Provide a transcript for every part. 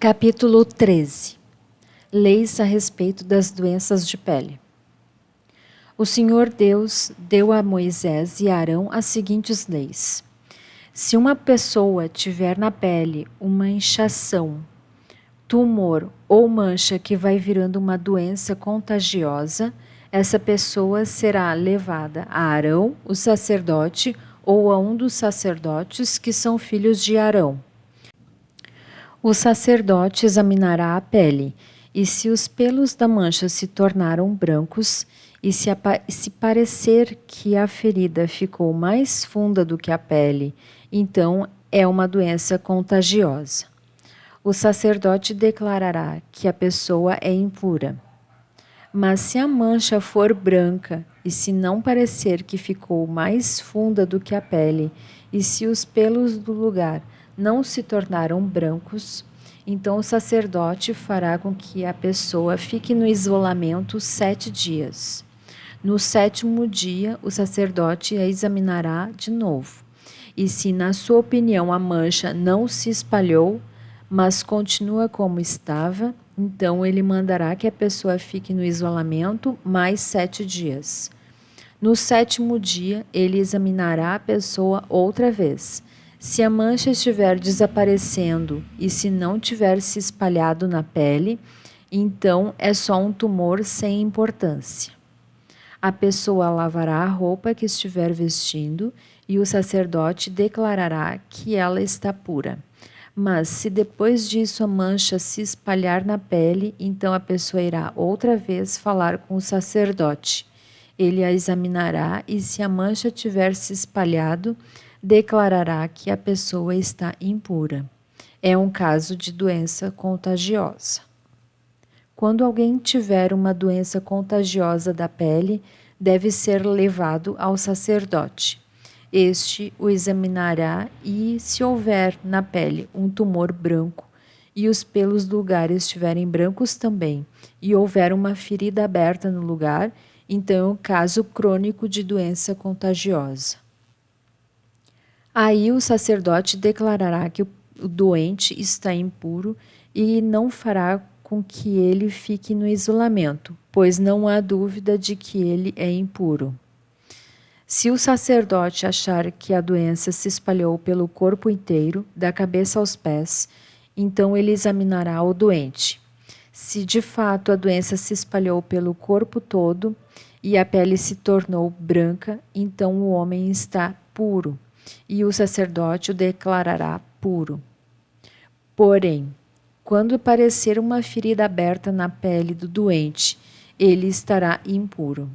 Capítulo 13. Leis a respeito das doenças de pele. O Senhor Deus deu a Moisés e a Arão as seguintes leis. Se uma pessoa tiver na pele uma inchação, tumor ou mancha que vai virando uma doença contagiosa, essa pessoa será levada a Arão, o sacerdote, ou a um dos sacerdotes que são filhos de Arão. O sacerdote examinará a pele, e se os pelos da mancha se tornaram brancos, e se parecer que a ferida ficou mais funda do que a pele, então é uma doença contagiosa. O sacerdote declarará que a pessoa é impura. Mas se a mancha for branca, e se não parecer que ficou mais funda do que a pele, e se os pelos do lugar não se tornaram brancos, então o sacerdote fará com que a pessoa fique no isolamento 7 dias. No 7º dia, o sacerdote a examinará de novo. E se, na sua opinião, a mancha não se espalhou, mas continua como estava, então ele mandará que a pessoa fique no isolamento mais 7 dias. No 7º dia, ele examinará a pessoa outra vez. Se a mancha estiver desaparecendo e se não tiver se espalhado na pele, então é só um tumor sem importância. A pessoa lavará a roupa que estiver vestindo e o sacerdote declarará que ela está pura. Mas se depois disso a mancha se espalhar na pele, então a pessoa irá outra vez falar com o sacerdote. Ele a examinará e se a mancha tiver se espalhado, declarará que a pessoa está impura. É um caso de doença contagiosa. Quando alguém tiver uma doença contagiosa da pele, deve ser levado ao sacerdote. Este o examinará e, se houver na pele um tumor branco e os pelos do lugar estiverem brancos também, e houver uma ferida aberta no lugar, então é um caso crônico de doença contagiosa. Aí o sacerdote declarará que o doente está impuro e não fará com que ele fique no isolamento, pois não há dúvida de que ele é impuro. Se o sacerdote achar que a doença se espalhou pelo corpo inteiro, da cabeça aos pés, então ele examinará o doente. Se de fato a doença se espalhou pelo corpo todo e a pele se tornou branca, então o homem está puro, e o sacerdote o declarará puro. Porém, quando aparecer uma ferida aberta na pele do doente, ele estará impuro.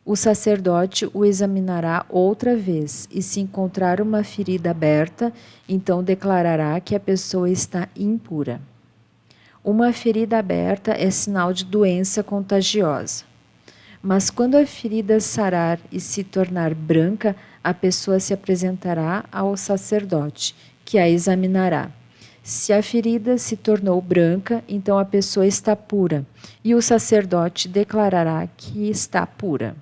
O sacerdote o examinará outra vez e se encontrar uma ferida aberta, então declarará que a pessoa está impura. Uma ferida aberta é sinal de doença contagiosa. Mas quando a ferida sarar e se tornar branca, a pessoa se apresentará ao sacerdote, que a examinará. Se a ferida se tornou branca, então a pessoa está pura, e o sacerdote declarará que está pura.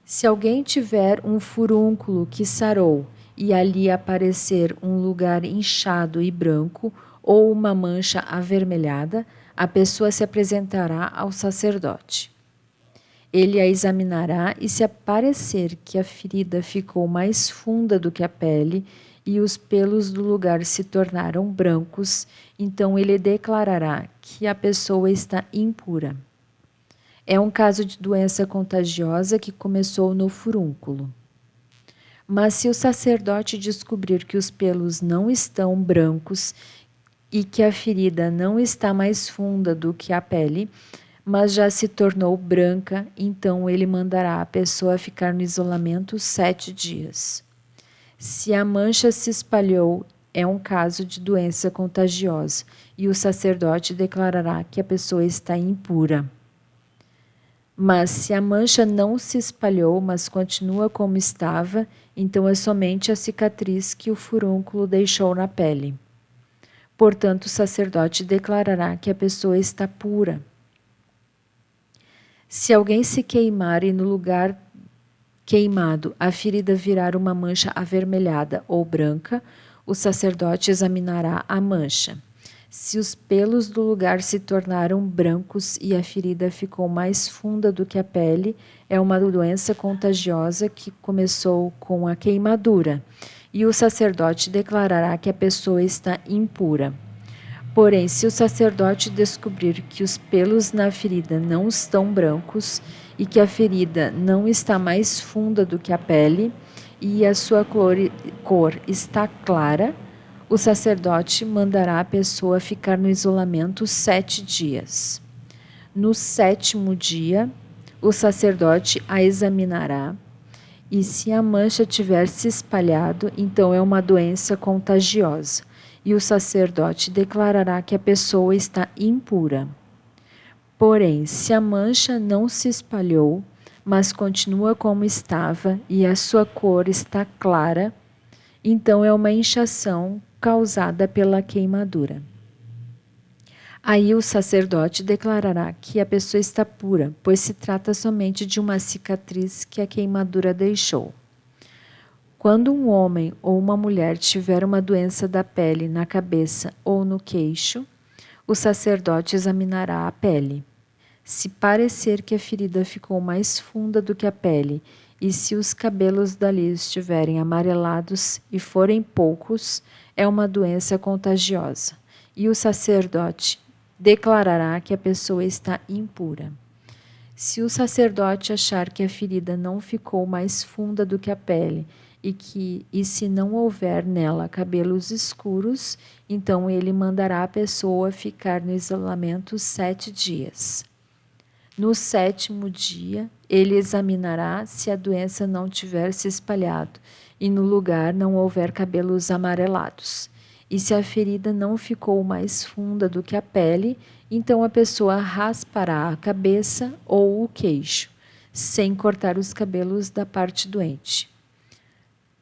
Se alguém tiver um furúnculo que sarou e ali aparecer um lugar inchado e branco ou uma mancha avermelhada, a pessoa se apresentará ao sacerdote. Ele a examinará e se aparecer que a ferida ficou mais funda do que a pele e os pelos do lugar se tornaram brancos, então ele declarará que a pessoa está impura. É um caso de doença contagiosa que começou no furúnculo. Mas se o sacerdote descobrir que os pelos não estão brancos e que a ferida não está mais funda do que a pele, mas já se tornou branca, então ele mandará a pessoa ficar no isolamento 7 dias. Se a mancha se espalhou, é um caso de doença contagiosa, e o sacerdote declarará que a pessoa está impura. Mas se a mancha não se espalhou, mas continua como estava, então é somente a cicatriz que o furúnculo deixou na pele. Portanto, o sacerdote declarará que a pessoa está pura. Se alguém se queimar e no lugar queimado a ferida virar uma mancha avermelhada ou branca, O sacerdote examinará a mancha. Se os pelos do lugar se tornaram brancos e a ferida ficou mais funda do que a pele, é uma doença contagiosa que começou com a queimadura, e o sacerdote declarará que a pessoa está impura. Porém, se o sacerdote descobrir que os pelos na ferida não estão brancos e que a ferida não está mais funda do que a pele e a sua cor está clara, o sacerdote mandará a pessoa ficar no isolamento 7 dias. No 7º dia, o sacerdote a examinará e, se a mancha tiver se espalhado, então é uma doença contagiosa, e o sacerdote declarará que a pessoa está impura. Porém, se a mancha não se espalhou, mas continua como estava e a sua cor está clara, então é uma inchação causada pela queimadura. Aí o sacerdote declarará que a pessoa está pura, pois se trata somente de uma cicatriz que a queimadura deixou. Quando um homem ou uma mulher tiver uma doença da pele na cabeça ou no queixo, o sacerdote examinará a pele. Se parecer que a ferida ficou mais funda do que a pele, e se os cabelos dali estiverem amarelados e forem poucos, é uma doença contagiosa, e o sacerdote declarará que a pessoa está impura. Se o sacerdote achar que a ferida não ficou mais funda do que a pele, e se não houver nela cabelos escuros, então ele mandará a pessoa ficar no isolamento 7 dias. No 7º dia, ele examinará se a doença não tiver se espalhado e no lugar não houver cabelos amarelados. E se a ferida não ficou mais funda do que a pele, então a pessoa raspará a cabeça ou o queixo, sem cortar os cabelos da parte doente.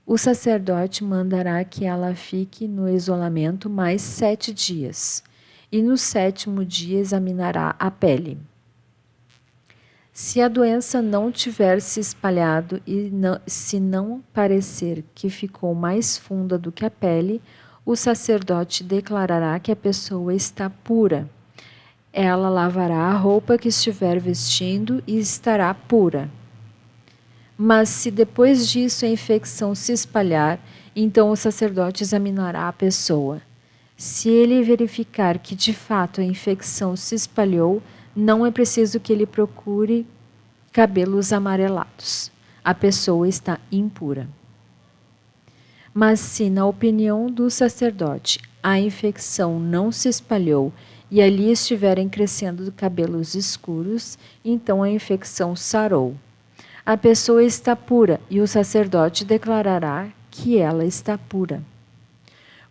O sacerdote mandará que ela fique no isolamento mais 7 dias, e no 7º dia examinará a pele. Se a doença não tiver se espalhado e se não parecer que ficou mais funda do que a pele, o sacerdote declarará que a pessoa está pura. Ela lavará a roupa que estiver vestindo e estará pura. Mas se depois disso a infecção se espalhar, então o sacerdote examinará a pessoa. Se ele verificar que de fato a infecção se espalhou, não é preciso que ele procure cabelos amarelados. A pessoa está impura. Mas se, na opinião do sacerdote, a infecção não se espalhou e ali estiverem crescendo cabelos escuros, então a infecção sarou. A pessoa está pura e o sacerdote declarará que ela está pura.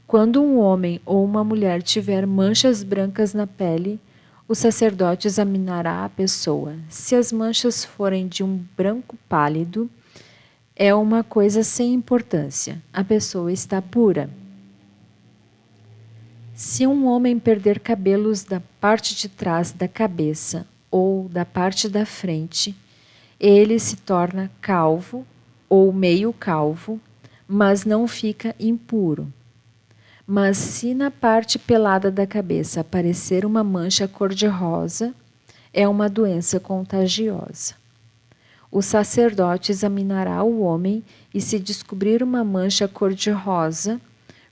Quando um homem ou uma mulher tiver manchas brancas na pele, o sacerdote examinará a pessoa. Se as manchas forem de um branco pálido, é uma coisa sem importância. A pessoa está pura. Se um homem perder cabelos da parte de trás da cabeça ou da parte da frente, ele se torna calvo ou meio calvo, mas não fica impuro. Mas se na parte pelada da cabeça aparecer uma mancha cor-de-rosa, é uma doença contagiosa. O sacerdote examinará o homem e, se descobrir uma mancha cor-de-rosa,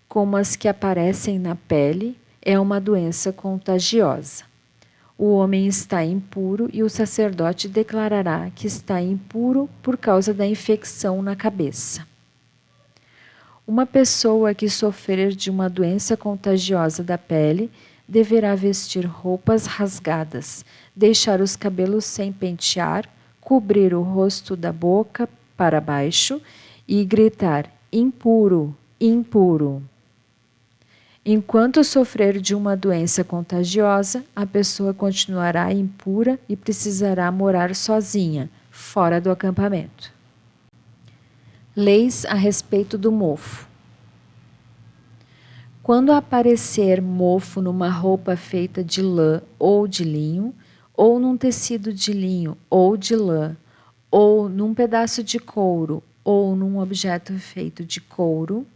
como as que aparecem na pele, é uma doença contagiosa. O homem está impuro e o sacerdote declarará que está impuro por causa da infecção na cabeça. Uma pessoa que sofrer de uma doença contagiosa da pele deverá vestir roupas rasgadas, deixar os cabelos sem pentear, cobrir o rosto da boca para baixo e gritar: impuro, impuro. Enquanto sofrer de uma doença contagiosa, a pessoa continuará impura e precisará morar sozinha, fora do acampamento. Leis a respeito do mofo. Quando aparecer mofo numa roupa feita de lã ou de linho, ou num tecido de linho ou de lã, ou num pedaço de couro, ou num objeto feito de couro,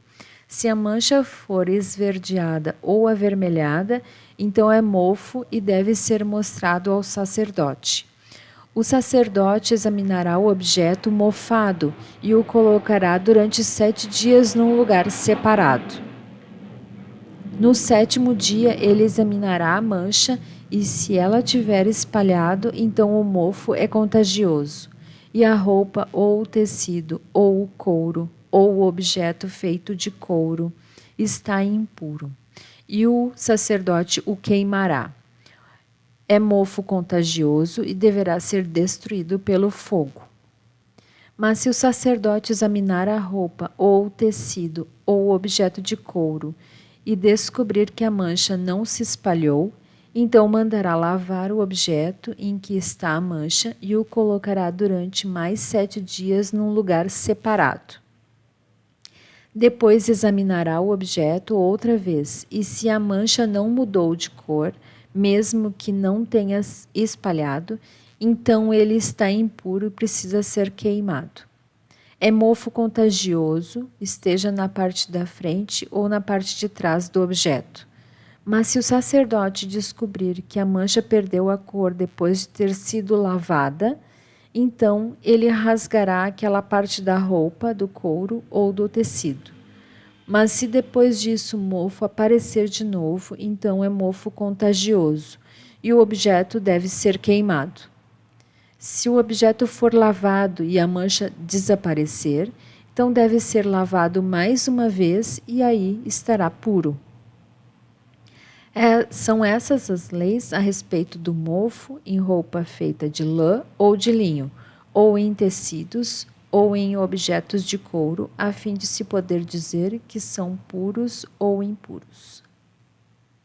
Se a mancha for esverdeada ou avermelhada, então é mofo e deve ser mostrado ao sacerdote. O sacerdote examinará o objeto mofado e o colocará durante 7 dias num lugar separado. No 7º dia, ele examinará a mancha e, se ela tiver espalhado, então o mofo é contagioso, e a roupa ou o tecido ou o couro ou o objeto feito de couro está impuro, e o sacerdote o queimará. É mofo contagioso e deverá ser destruído pelo fogo. Mas se o sacerdote examinar a roupa ou o tecido ou o objeto de couro e descobrir que a mancha não se espalhou, então mandará lavar o objeto em que está a mancha e o colocará durante mais 7 dias num lugar separado. Depois examinará o objeto outra vez, e se a mancha não mudou de cor, mesmo que não tenha espalhado, então ele está impuro e precisa ser queimado. É mofo contagioso, esteja na parte da frente ou na parte de trás do objeto. Mas se o sacerdote descobrir que a mancha perdeu a cor depois de ter sido lavada, então ele rasgará aquela parte da roupa, do couro ou do tecido. Mas se depois disso o mofo aparecer de novo, então é mofo contagioso e o objeto deve ser queimado. Se o objeto for lavado e a mancha desaparecer, então deve ser lavado mais uma vez e aí estará puro. São essas as leis a respeito do mofo em roupa feita de lã ou de linho, ou em tecidos, ou em objetos de couro, a fim de se poder dizer que são puros ou impuros.